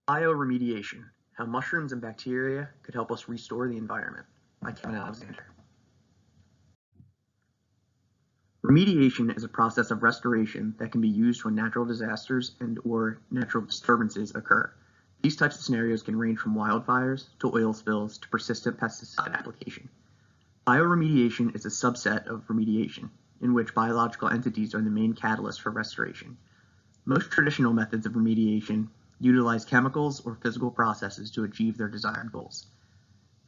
Bioremediation: How Mushrooms and Bacteria Could Help Us Restore the Environment by Kevin Alexander. Remediation is a process of restoration that can be used when natural disasters and/or natural disturbances occur. These types of scenarios can range from wildfires to oil spills to persistent pesticide application. Bioremediation is a subset of remediation, in which biological entities are the main catalyst for restoration. Most traditional methods of remediation utilize chemicals or physical processes to achieve their desired goals.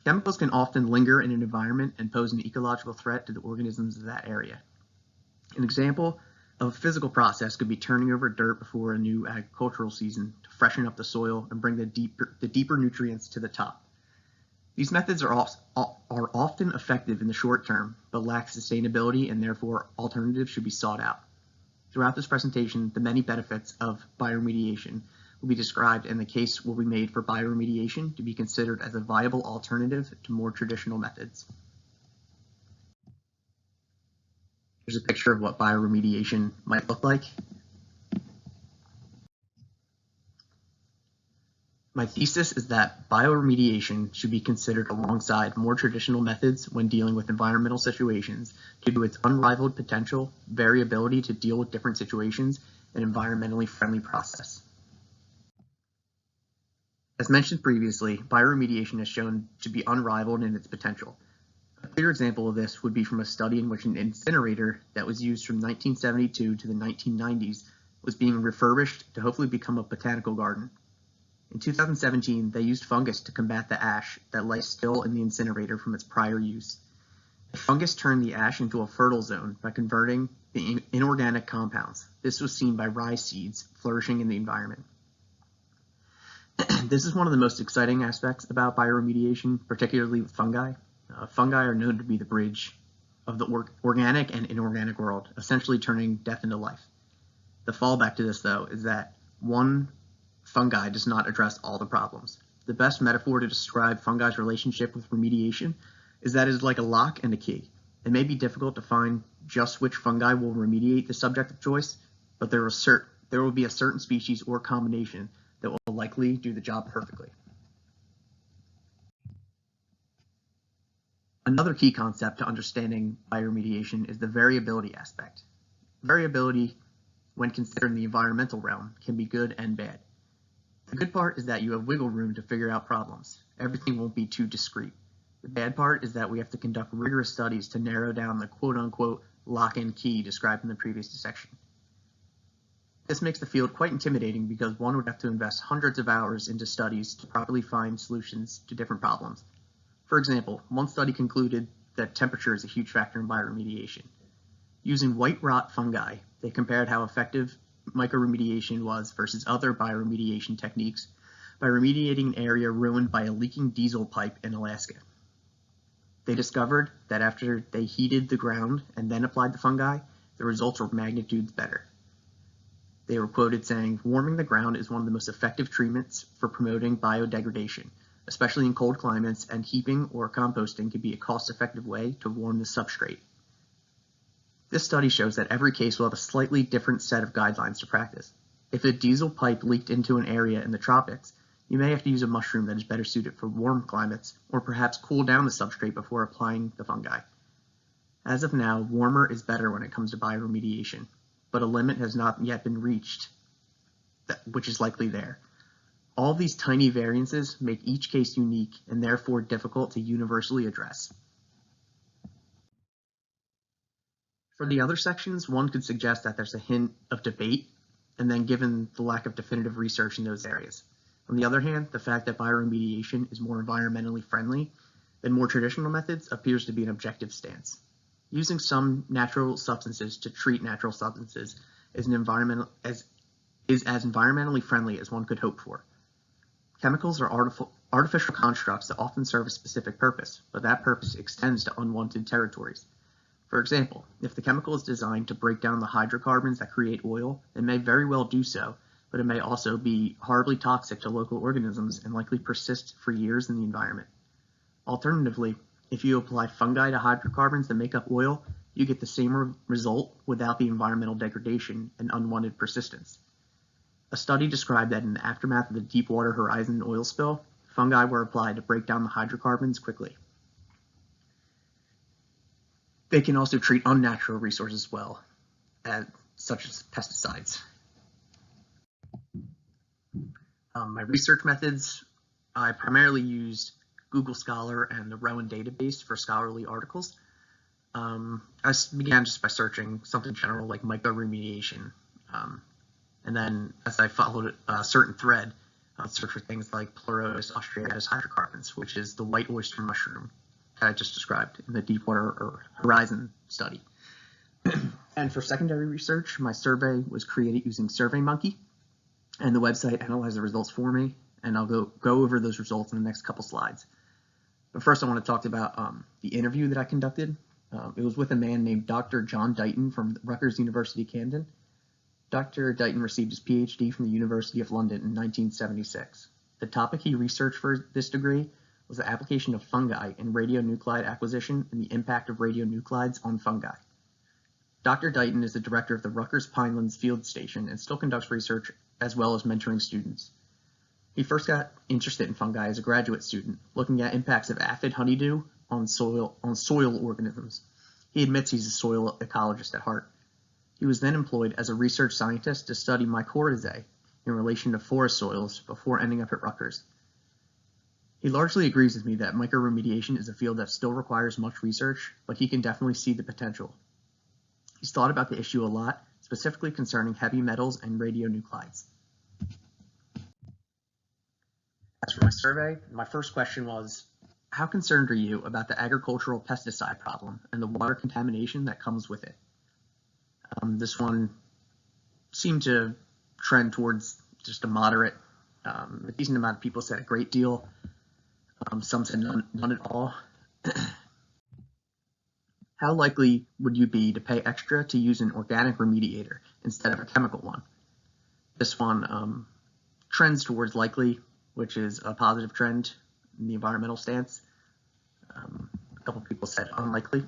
Chemicals can often linger in an environment and pose an ecological threat to the organisms of that area. An example of a physical process could be turning over dirt before a new agricultural season to freshen up the soil and bring the deeper nutrients to the top. These methods are often effective in the short term, but lack sustainability, and therefore alternatives should be sought out. Throughout this presentation, the many benefits of bioremediation will be described, and the case will be made for bioremediation to be considered as a viable alternative to more traditional methods. Here's a picture of what bioremediation might look like. My thesis is that bioremediation should be considered alongside more traditional methods when dealing with environmental situations due to its unrivaled potential, variability to deal with different situations, and environmentally friendly process. As mentioned previously, bioremediation has shown to be unrivaled in its potential. A clear example of this would be from a study in which an incinerator that was used from 1972 to the 1990s was being refurbished to hopefully become a botanical garden. In 2017, they used fungus to combat the ash that lay still in the incinerator from its prior use. The fungus turned the ash into a fertile zone by converting the inorganic compounds. This was seen by rye seeds flourishing in the environment. This is one of the most exciting aspects about bioremediation, particularly with fungi. Fungi are known to be the bridge of the organic and inorganic world, essentially turning death into life. The fallback to this, though, is that one fungi does not address all the problems. The best metaphor to describe fungi's relationship with remediation is that it is like a lock and a key. It may be difficult to find just which fungi will remediate the subject of choice, but there will be a certain species or combination that will likely do the job perfectly. Another key concept to understanding bioremediation is the variability aspect. Variability, when considered in the environmental realm, can be good and bad. The good part is that you have wiggle room to figure out problems. Everything won't be too discrete. The bad part is that we have to conduct rigorous studies to narrow down the quote-unquote lock and key described in the previous section. This makes the field quite intimidating because one would have to invest hundreds of hours into studies to properly find solutions to different problems. For example, one study concluded that temperature is a huge factor in bioremediation. Using white rot fungi, they compared how effective microremediation was versus other bioremediation techniques by remediating an area ruined by a leaking diesel pipe in Alaska. They discovered that after they heated the ground and then applied the fungi, the results were magnitudes better. They were quoted saying, "Warming the ground is one of the most effective treatments for promoting biodegradation, especially in cold climates, and heaping or composting can be a cost-effective way to warm the substrate." This study shows that every case will have a slightly different set of guidelines to practice. If a diesel pipe leaked into an area in the tropics, you may have to use a mushroom that is better suited for warm climates, or perhaps cool down the substrate before applying the fungi. As of now, warmer is better when it comes to bioremediation, but a limit has not yet been reached, which is likely there. All these tiny variances make each case unique and therefore difficult to universally address. For the other sections, one could suggest that there's a hint of debate, and then given the lack of definitive research in those areas. On the other hand, the fact that bioremediation is more environmentally friendly than more traditional methods appears to be an objective stance. Using some natural substances to treat natural substances is as environmentally friendly as one could hope for. Chemicals are artificial constructs that often serve a specific purpose, but that purpose extends to unwanted territories. For example, if the chemical is designed to break down the hydrocarbons that create oil, it may very well do so, but it may also be horribly toxic to local organisms and likely persist for years in the environment. Alternatively, if you apply fungi to hydrocarbons that make up oil, you get the same result without the environmental degradation and unwanted persistence. A study described that in the aftermath of the Deepwater Horizon oil spill, fungi were applied to break down the hydrocarbons quickly. They can also treat unnatural resources well, such as pesticides. My research methods, I primarily used Google Scholar and the Rowan database for scholarly articles. I began just by searching something general like bioremediation. And then as I followed a certain thread, I would search for things like Pleurotus austratus hydrocarbons, which is the white oyster mushroom that I just described in the Deepwater Horizon study. And for secondary research, my survey was created using SurveyMonkey, and the website analyzed the results for me, and I'll go over those results in the next couple slides. But first I want to talk about the interview that I conducted. It was with a man named Dr. John Dighton from Rutgers University, Camden. Dr. Dighton received his PhD from the University of London in 1976. The topic he researched for this degree was the application of fungi in radionuclide acquisition and the impact of radionuclides on fungi. Dr. Dighton is the director of the Rutgers Pinelands Field Station and still conducts research as well as mentoring students. He first got interested in fungi as a graduate student, looking at impacts of aphid honeydew on soil organisms. He admits he's a soil ecologist at heart. He was then employed as a research scientist to study mycorrhizae in relation to forest soils before ending up at Rutgers. He largely agrees with me that microremediation is a field that still requires much research, but he can definitely see the potential. He's thought about the issue a lot, specifically concerning heavy metals and radionuclides. As for my survey, my first question was, how concerned are you about the agricultural pesticide problem and the water contamination that comes with it? This one seemed to trend towards just a moderate. A decent amount of people said a great deal. Some said none at all. How likely would you be to pay extra to use an organic remediator instead of a chemical one? This one trends towards likely, which is a positive trend in the environmental stance. A couple people said unlikely.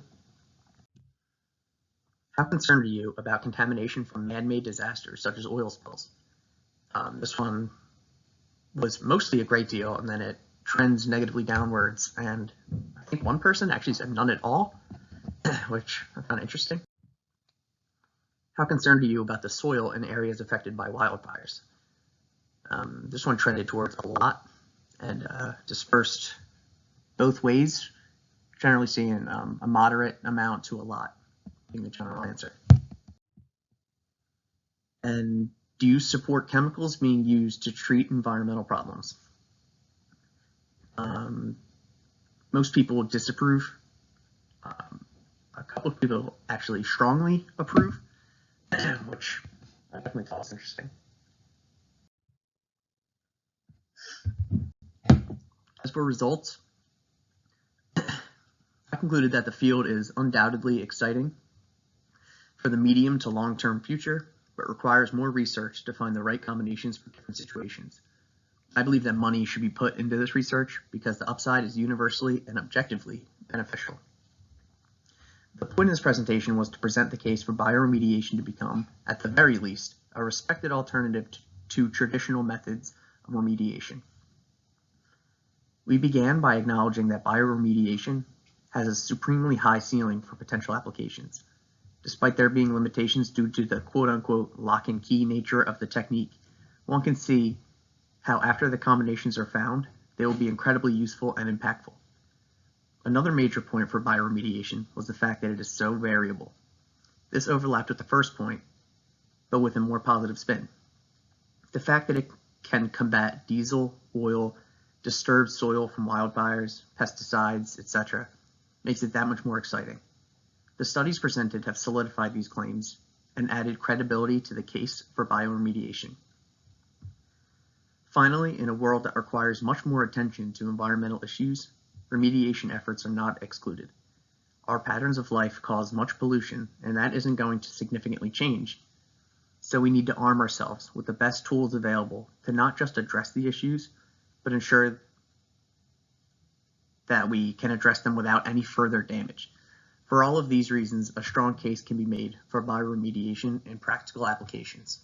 How concerned are you about contamination from man-made disasters such as oil spills? This one was mostly a great deal, and then it trends negatively downwards, and I think one person actually said none at all, which I found interesting. How concerned are you about the soil in areas affected by wildfires? This one trended towards a lot and dispersed both ways, generally seeing a moderate amount to a lot being the general answer. And do you support chemicals being used to treat environmental problems? Most people disapprove. A couple of people actually strongly approve, which I definitely thought was interesting. As for results, I concluded that the field is undoubtedly exciting for the medium to long-term future, but requires more research to find the right combinations for different situations. I believe that money should be put into this research because the upside is universally and objectively beneficial. The point of this presentation was to present the case for bioremediation to become, at the very least, a respected alternative to traditional methods of remediation. We began by acknowledging that bioremediation has a supremely high ceiling for potential applications. Despite there being limitations due to the quote-unquote lock and key nature of the technique, one can see how after the combinations are found, they will be incredibly useful and impactful. Another major point for bioremediation was the fact that it is so variable. This overlapped with the first point, but with a more positive spin. The fact that it can combat diesel, oil, disturbed soil from wildfires, pesticides, etc., makes it that much more exciting. The studies presented have solidified these claims and added credibility to the case for bioremediation. Finally, in a world that requires much more attention to environmental issues, remediation efforts are not excluded. Our patterns of life cause much pollution, and that isn't going to significantly change. So we need to arm ourselves with the best tools available to not just address the issues, but ensure that we can address them without any further damage. For all of these reasons, a strong case can be made for bioremediation in practical applications.